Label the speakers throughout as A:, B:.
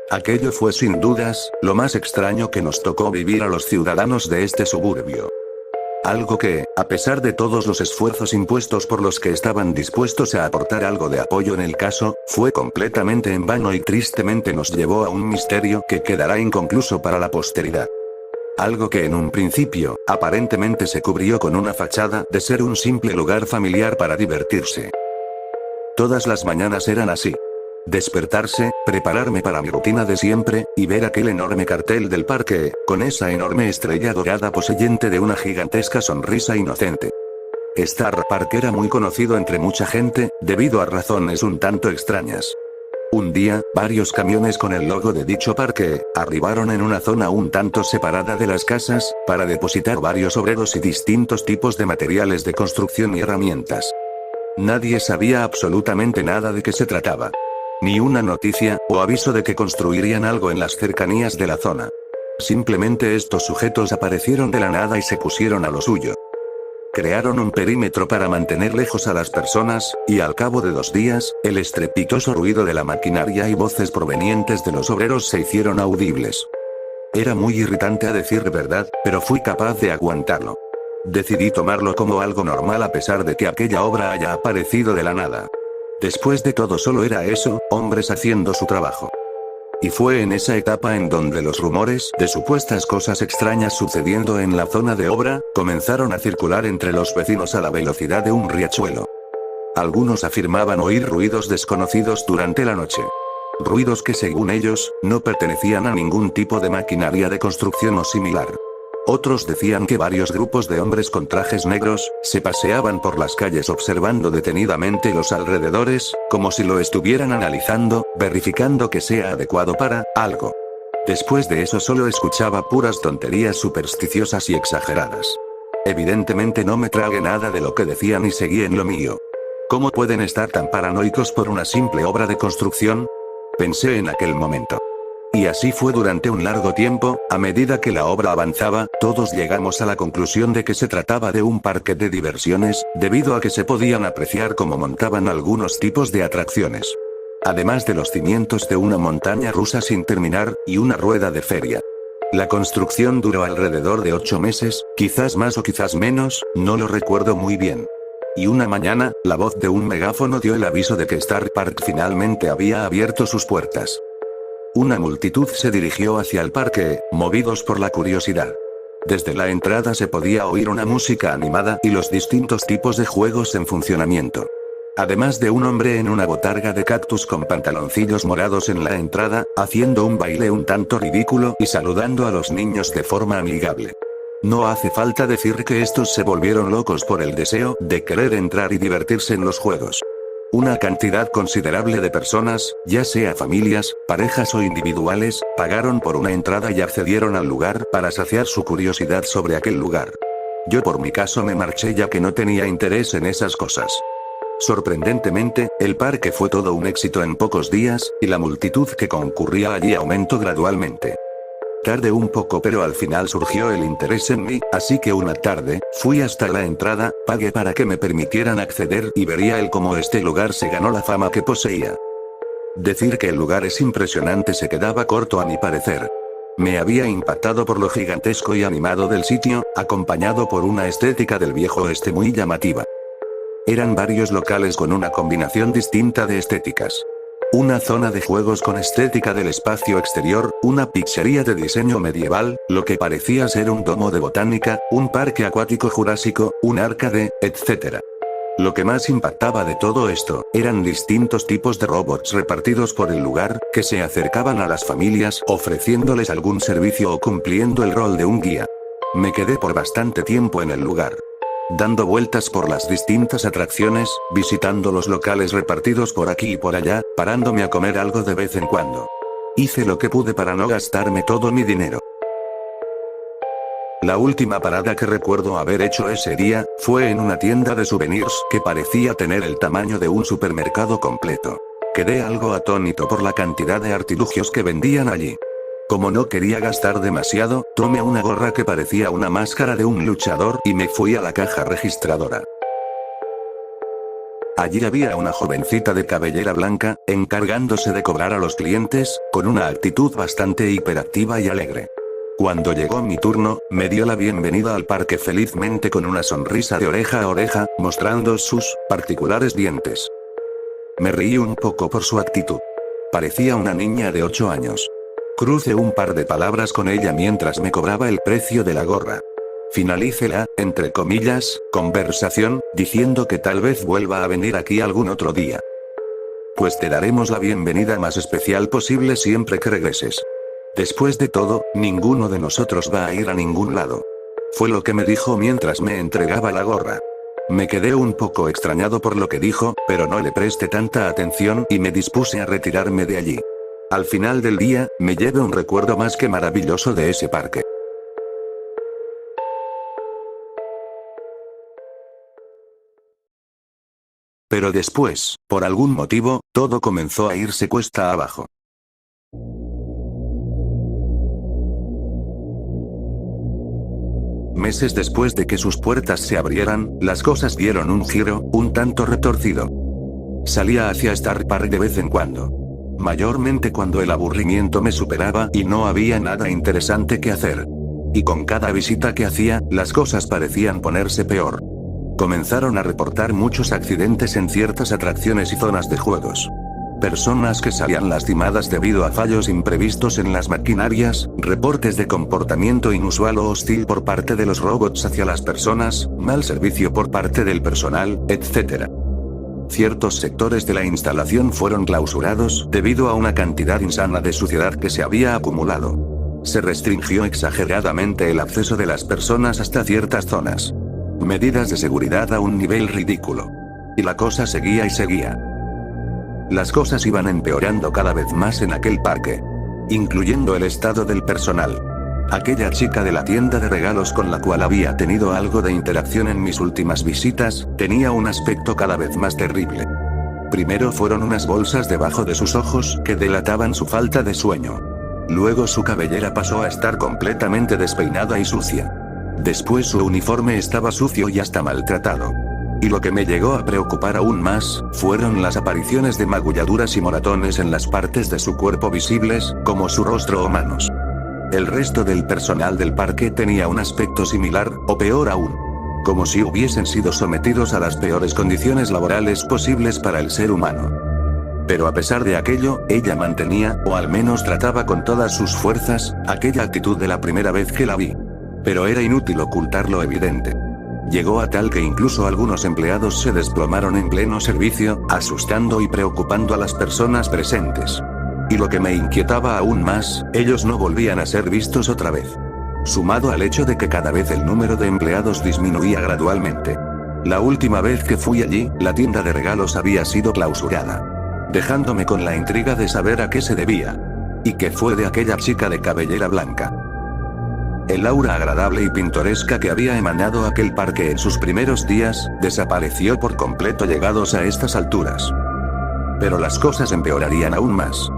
A: Aquello fue sin dudas, lo más extraño que nos tocó vivir a los ciudadanos de este suburbio. Algo que, a pesar de todos los esfuerzos impuestos por los que estaban dispuestos a aportar algo de apoyo en el caso, fue completamente en vano y tristemente nos llevó a un misterio que quedará inconcluso para la posteridad. Algo que en un principio, aparentemente se cubrió con una fachada de ser un simple lugar familiar para divertirse. Todas las mañanas eran así. Despertarse, prepararme para mi rutina de siempre, y ver aquel enorme cartel del parque, con esa enorme estrella dorada poseyente de una gigantesca sonrisa inocente. Star Park era muy conocido entre mucha gente, debido a razones un tanto extrañas. Un día, varios camiones con el logo de dicho parque, arribaron en una zona un tanto separada de las casas, para depositar varios obreros y distintos tipos de materiales de construcción y herramientas. Nadie sabía absolutamente nada de qué se trataba. Ni una noticia, o aviso de que construirían algo en las cercanías de la zona. Simplemente estos sujetos aparecieron de la nada y se pusieron a lo suyo. Crearon un perímetro para mantener lejos a las personas, y al cabo de 2 días, el estrepitoso ruido de la maquinaria y voces provenientes de los obreros se hicieron audibles. Era muy irritante a decir verdad, pero fui capaz de aguantarlo. Decidí tomarlo como algo normal a pesar de que aquella obra haya aparecido de la nada. Después de todo solo era eso, hombres haciendo su trabajo. Y fue en esa etapa en donde los rumores de supuestas cosas extrañas sucediendo en la zona de obra, comenzaron a circular entre los vecinos a la velocidad de un riachuelo. Algunos afirmaban oír ruidos desconocidos durante la noche. Ruidos que según ellos, no pertenecían a ningún tipo de maquinaria de construcción o similar. Otros decían que varios grupos de hombres con trajes negros, se paseaban por las calles observando detenidamente los alrededores, como si lo estuvieran analizando, verificando que sea adecuado para algo. Después de eso solo escuchaba puras tonterías supersticiosas y exageradas. Evidentemente no me tragué nada de lo que decían y seguí en lo mío. ¿Cómo pueden estar tan paranoicos por una simple obra de construcción? Pensé en aquel momento. Y así fue durante un largo tiempo, a medida que la obra avanzaba, todos llegamos a la conclusión de que se trataba de un parque de diversiones, debido a que se podían apreciar cómo montaban algunos tipos de atracciones. Además de los cimientos de una montaña rusa sin terminar, y una rueda de feria. La construcción duró alrededor de 8 meses, quizás más o quizás menos, no lo recuerdo muy bien. Y una mañana, la voz de un megáfono dio el aviso de que Star Park finalmente había abierto sus puertas. Una multitud se dirigió hacia el parque, movidos por la curiosidad. Desde la entrada se podía oír una música animada y los distintos tipos de juegos en funcionamiento. Además de un hombre en una botarga de cactus con pantaloncillos morados en la entrada, haciendo un baile un tanto ridículo y saludando a los niños de forma amigable. No hace falta decir que estos se volvieron locos por el deseo de querer entrar y divertirse en los juegos. Una cantidad considerable de personas, ya sea familias, parejas o individuales, pagaron por una entrada y accedieron al lugar para saciar su curiosidad sobre aquel lugar. Yo por mi caso me marché ya que no tenía interés en esas cosas. Sorprendentemente, el parque fue todo un éxito en pocos días, y la multitud que concurría allí aumentó gradualmente. Tardé un poco pero al final surgió el interés en mí, así que una tarde, fui hasta la entrada, pagué para que me permitieran acceder y vería el cómo este lugar se ganó la fama que poseía. Decir que el lugar es impresionante se quedaba corto a mi parecer. Me había impactado por lo gigantesco y animado del sitio, acompañado por una estética del viejo oeste muy llamativa. Eran varios locales con una combinación distinta de estéticas. Una zona de juegos con estética del espacio exterior, una pizzería de diseño medieval, lo que parecía ser un domo de botánica, un parque acuático jurásico, un arcade, etc. Lo que más impactaba de todo esto, eran distintos tipos de robots repartidos por el lugar, que se acercaban a las familias ofreciéndoles algún servicio o cumpliendo el rol de un guía. Me quedé por bastante tiempo en el lugar. Dando vueltas por las distintas atracciones, visitando los locales repartidos por aquí y por allá, parándome a comer algo de vez en cuando. Hice lo que pude para no gastarme todo mi dinero. La última parada que recuerdo haber hecho ese día, fue en una tienda de souvenirs que parecía tener el tamaño de un supermercado completo. Quedé algo atónito por la cantidad de artilugios que vendían allí. Como no quería gastar demasiado, tomé una gorra que parecía una máscara de un luchador y me fui a la caja registradora. Allí había una jovencita de cabellera blanca, encargándose de cobrar a los clientes, con una actitud bastante hiperactiva y alegre. Cuando llegó mi turno, me dio la bienvenida al parque felizmente con una sonrisa de oreja a oreja, mostrando sus particulares dientes. Me reí un poco por su actitud. Parecía una niña de 8 años. Crucé un par de palabras con ella mientras me cobraba el precio de la gorra. Finalicé la, entre comillas, conversación, diciendo que tal vez vuelva a venir aquí algún otro día. Pues te daremos la bienvenida más especial posible siempre que regreses. Después de todo, ninguno de nosotros va a ir a ningún lado. Fue lo que me dijo mientras me entregaba la gorra. Me quedé un poco extrañado por lo que dijo, pero no le presté tanta atención y me dispuse a retirarme de allí. Al final del día, me llevé un recuerdo más que maravilloso de ese parque. Pero después, por algún motivo, todo comenzó a irse cuesta abajo. Meses después de que sus puertas se abrieran, las cosas dieron un giro, un tanto retorcido. Salía hacia Star Park de vez en cuando. Mayormente cuando el aburrimiento me superaba y no había nada interesante que hacer. Y con cada visita que hacía, las cosas parecían ponerse peor. Comenzaron a reportar muchos accidentes en ciertas atracciones y zonas de juegos. Personas que salían lastimadas debido a fallos imprevistos en las maquinarias, reportes de comportamiento inusual o hostil por parte de los robots hacia las personas, mal servicio por parte del personal, etc. Ciertos sectores de la instalación fueron clausurados debido a una cantidad insana de suciedad que se había acumulado. Se restringió exageradamente el acceso de las personas hasta ciertas zonas. Medidas de seguridad a un nivel ridículo. Y la cosa seguía y seguía. Las cosas iban empeorando cada vez más en aquel parque. Incluyendo el estado del personal. Aquella chica de la tienda de regalos con la cual había tenido algo de interacción en mis últimas visitas, tenía un aspecto cada vez más terrible. Primero fueron unas bolsas debajo de sus ojos que delataban su falta de sueño. Luego su cabellera pasó a estar completamente despeinada y sucia. Después su uniforme estaba sucio y hasta maltratado. Y lo que me llegó a preocupar aún más, fueron las apariciones de magulladuras y moratones en las partes de su cuerpo visibles, como su rostro o manos. El resto del personal del parque tenía un aspecto similar, o peor aún. Como si hubiesen sido sometidos a las peores condiciones laborales posibles para el ser humano. Pero a pesar de aquello, ella mantenía, o al menos trataba con todas sus fuerzas, aquella actitud de la primera vez que la vi. Pero era inútil ocultar lo evidente. Llegó a tal que incluso algunos empleados se desplomaron en pleno servicio, asustando y preocupando a las personas presentes. Y lo que me inquietaba aún más, ellos no volvían a ser vistos otra vez. Sumado al hecho de que cada vez el número de empleados disminuía gradualmente. La última vez que fui allí, la tienda de regalos había sido clausurada. Dejándome con la intriga de saber a qué se debía. Y qué fue de aquella chica de cabellera blanca. El aura agradable y pintoresca que había emanado aquel parque en sus primeros días, desapareció por completo llegados a estas alturas. Pero las cosas empeorarían aún más.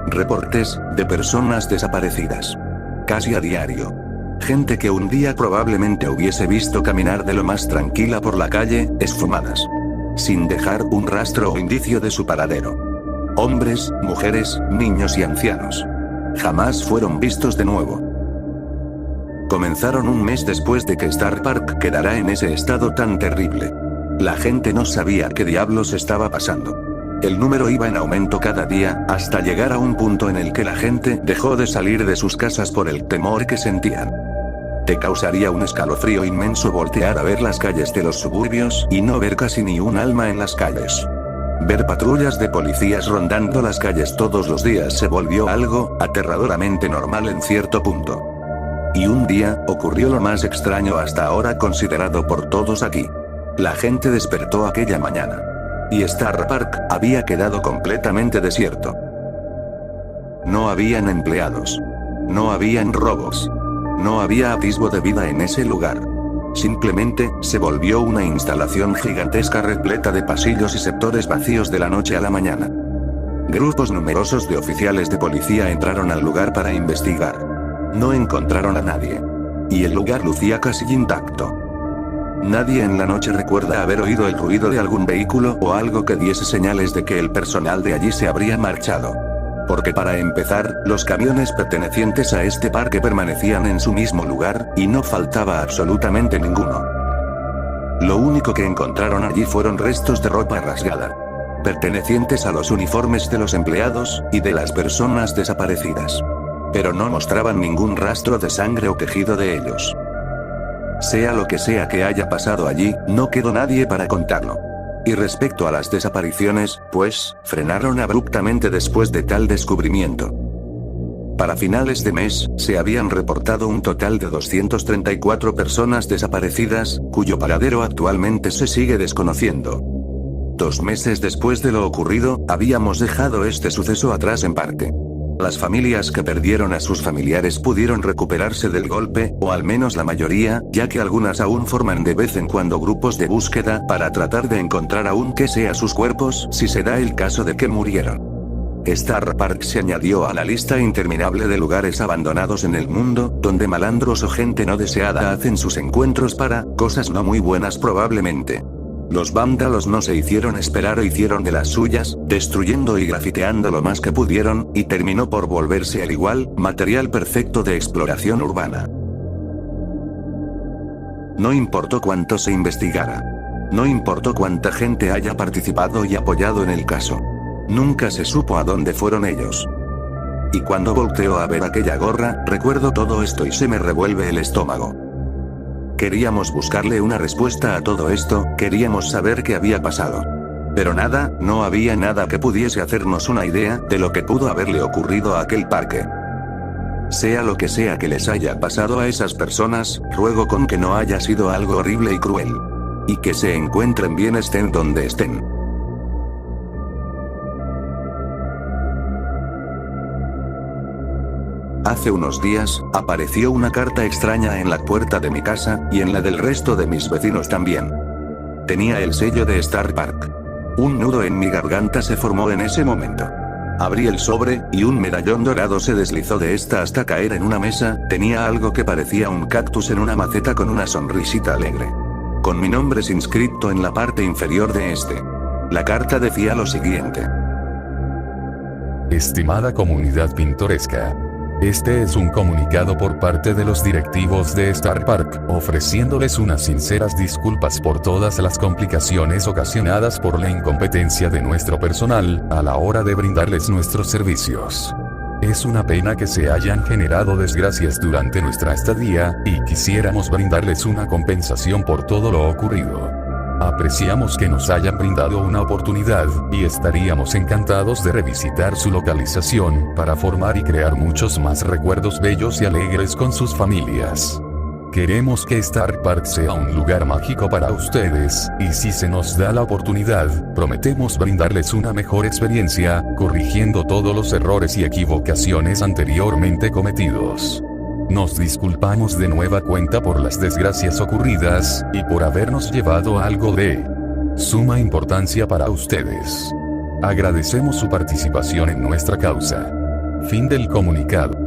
A: Reportes de personas desaparecidas. Casi a diario. Gente que un día probablemente hubiese visto caminar de lo más tranquila por la calle, esfumadas. Sin dejar un rastro o indicio de su paradero. Hombres, mujeres, niños y ancianos. Jamás fueron vistos de nuevo. Comenzaron un mes después de que Star Park quedara en ese estado tan terrible. La gente no sabía qué diablos estaba pasando. El número iba en aumento cada día, hasta llegar a un punto en el que la gente dejó de salir de sus casas por el temor que sentían. Te causaría un escalofrío inmenso voltear a ver las calles de los suburbios y no ver casi ni un alma en las calles. Ver patrullas de policías rondando las calles todos los días se volvió algo aterradoramente normal en cierto punto. Y un día, ocurrió lo más extraño hasta ahora considerado por todos aquí. La gente despertó aquella mañana. Y Star Park había quedado completamente desierto. No habían empleados. No habían robos. No había atisbo de vida en ese lugar. Simplemente, se volvió una instalación gigantesca repleta de pasillos y sectores vacíos de la noche a la mañana. Grupos numerosos de oficiales de policía entraron al lugar para investigar. No encontraron a nadie. Y el lugar lucía casi intacto. Nadie en la noche recuerda haber oído el ruido de algún vehículo o algo que diese señales de que el personal de allí se habría marchado. Porque para empezar, los camiones pertenecientes a este parque permanecían en su mismo lugar, y no faltaba absolutamente ninguno. Lo único que encontraron allí fueron restos de ropa rasgada, pertenecientes a los uniformes de los empleados, y de las personas desaparecidas. Pero no mostraban ningún rastro de sangre o quejido de ellos. Sea lo que sea que haya pasado allí, no quedó nadie para contarlo. Y respecto a las desapariciones, pues, frenaron abruptamente después de tal descubrimiento. Para finales de mes, se habían reportado un total de 234 personas desaparecidas, cuyo paradero actualmente se sigue desconociendo. 2 meses después de lo ocurrido, habíamos dejado este suceso atrás en parte. Las familias que perdieron a sus familiares pudieron recuperarse del golpe, o al menos la mayoría, ya que algunas aún forman de vez en cuando grupos de búsqueda para tratar de encontrar aunque sea sus cuerpos si se da el caso de que murieron. Star Park se añadió a la lista interminable de lugares abandonados en el mundo, donde malandros o gente no deseada hacen sus encuentros para cosas no muy buenas probablemente. Los vándalos no se hicieron esperar e hicieron de las suyas, destruyendo y grafiteando lo más que pudieron, y terminó por volverse al igual, material perfecto de exploración urbana. No importó cuánto se investigara. No importó cuánta gente haya participado y apoyado en el caso. Nunca se supo a dónde fueron ellos. Y cuando volteo a ver aquella gorra, recuerdo todo esto y se me revuelve el estómago. Queríamos buscarle una respuesta a todo esto, queríamos saber qué había pasado. Pero nada, no había nada que pudiese hacernos una idea de lo que pudo haberle ocurrido a aquel parque. Sea lo que sea que les haya pasado a esas personas, ruego con que no haya sido algo horrible y cruel. Y que se encuentren bien estén donde estén. Hace unos días, apareció una carta extraña en la puerta de mi casa, y en la del resto de mis vecinos también. Tenía el sello de Star Park. Un nudo en mi garganta se formó en ese momento. Abrí el sobre, y un medallón dorado se deslizó de esta hasta caer en una mesa. Tenía algo que parecía un cactus en una maceta con una sonrisita alegre. Con mi nombre inscrito en la parte inferior de este. La carta decía lo siguiente.
B: Estimada comunidad pintoresca. Este es un comunicado por parte de los directivos de Star Park, ofreciéndoles unas sinceras disculpas por todas las complicaciones ocasionadas por la incompetencia de nuestro personal, a la hora de brindarles nuestros servicios. Es una pena que se hayan generado desgracias durante nuestra estadía, y quisiéramos brindarles una compensación por todo lo ocurrido. Apreciamos que nos hayan brindado una oportunidad, y estaríamos encantados de revisitar su localización, para formar y crear muchos más recuerdos bellos y alegres con sus familias. Queremos que Star Park sea un lugar mágico para ustedes, y si se nos da la oportunidad, prometemos brindarles una mejor experiencia, corrigiendo todos los errores y equivocaciones anteriormente cometidos. Nos disculpamos de nueva cuenta por las desgracias ocurridas, y por habernos llevado algo de suma importancia para ustedes. Agradecemos su participación en nuestra causa. Fin del comunicado.